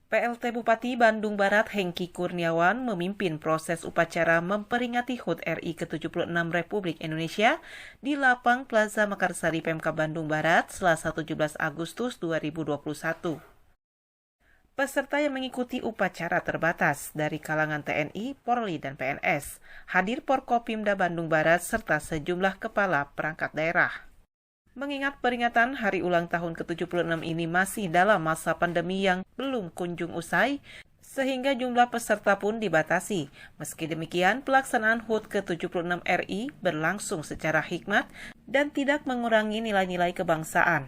PLT Bupati Bandung Barat Hengki Kurniawan memimpin proses upacara memperingati HUT RI ke-76 Republik Indonesia di Lapang Plaza Mekarsari Pemkab Bandung Barat Selasa 17 Agustus 2021. Peserta yang mengikuti upacara terbatas dari kalangan TNI, Polri, dan PNS. Hadir Porkopimda Bandung Barat serta sejumlah kepala perangkat daerah. Mengingat peringatan hari ulang tahun ke-76 ini masih dalam masa pandemi yang belum kunjung usai, sehingga jumlah peserta pun dibatasi. Meski demikian, pelaksanaan HUT ke-76 RI berlangsung secara hikmat dan tidak mengurangi nilai-nilai kebangsaan.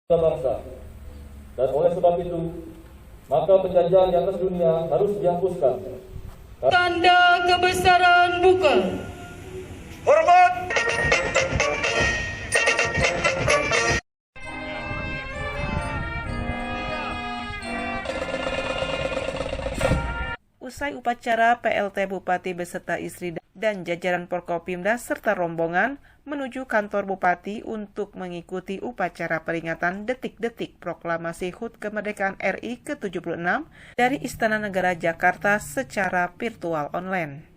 Bangsa. Dan oleh sebab itu, maka penjajahan di atas dunia harus dihapuskan. Tanda kebesaran buka. Hormat. Usai upacara, PLT Bupati beserta istri dan jajaran Porkopimda serta rombongan menuju kantor Bupati untuk mengikuti upacara peringatan detik-detik proklamasi HUT Kemerdekaan RI ke-76 dari Istana Negara Jakarta secara virtual online.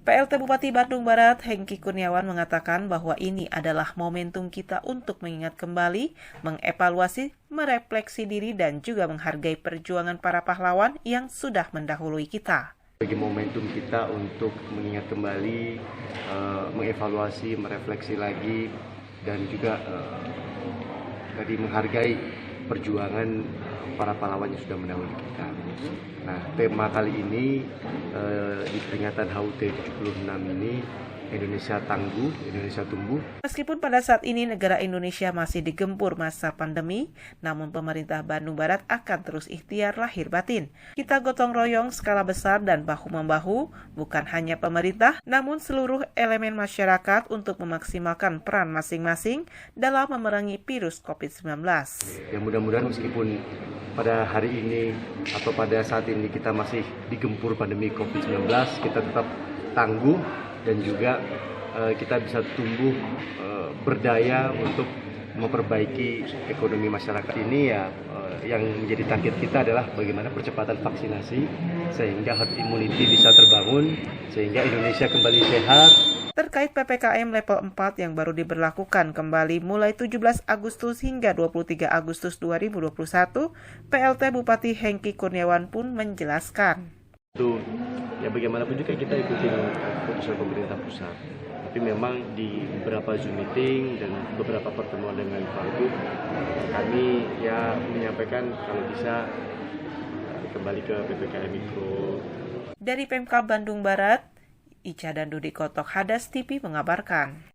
PLT Bupati Bandung Barat Hengki Kurniawan mengatakan bahwa ini adalah momentum kita untuk mengingat kembali, mengevaluasi, merefleksi diri dan juga menghargai perjuangan para pahlawan yang sudah mendahului kita. Bagi momentum kita untuk mengingat kembali, mengevaluasi, merefleksi lagi dan juga tadi menghargai perjuangan para pahlawan yang sudah mendahului kita. Nah, tema kali ini di peringatan HUT 76 ini Indonesia Tangguh, Indonesia Tumbuh. Meskipun pada saat ini negara Indonesia masih digempur masa pandemi, namun pemerintah Bandung Barat akan terus ikhtiar lahir batin. Kita gotong royong skala besar dan bahu-membahu, bukan hanya pemerintah, namun seluruh elemen masyarakat untuk memaksimalkan peran masing-masing dalam memerangi virus COVID-19. Ya mudah-mudahan meskipun pada hari ini atau pada saat ini kita masih digempur pandemi COVID-19, kita tetap tangguh dan juga kita bisa tumbuh berdaya untuk memperbaiki ekonomi masyarakat ini ya. Yang menjadi target kita adalah bagaimana percepatan vaksinasi sehingga herd immunity bisa terbangun sehingga Indonesia kembali sehat. Terkait PPKM level 4 yang baru diberlakukan kembali mulai 17 Agustus hingga 23 Agustus 2021, PLT Bupati Hengki Kurniawan pun menjelaskan. Itu ya bagaimanapun juga kita ikuti keputusan pemerintah pusat. Tapi memang di beberapa Zoom meeting dan beberapa pertemuan dengan Pak Gub, kami ya menyampaikan kalau bisa kembali ke PPKM Mikro. Dari Pemkab Bandung Barat, Ica dan Dudi Kotok Hadas TV mengabarkan.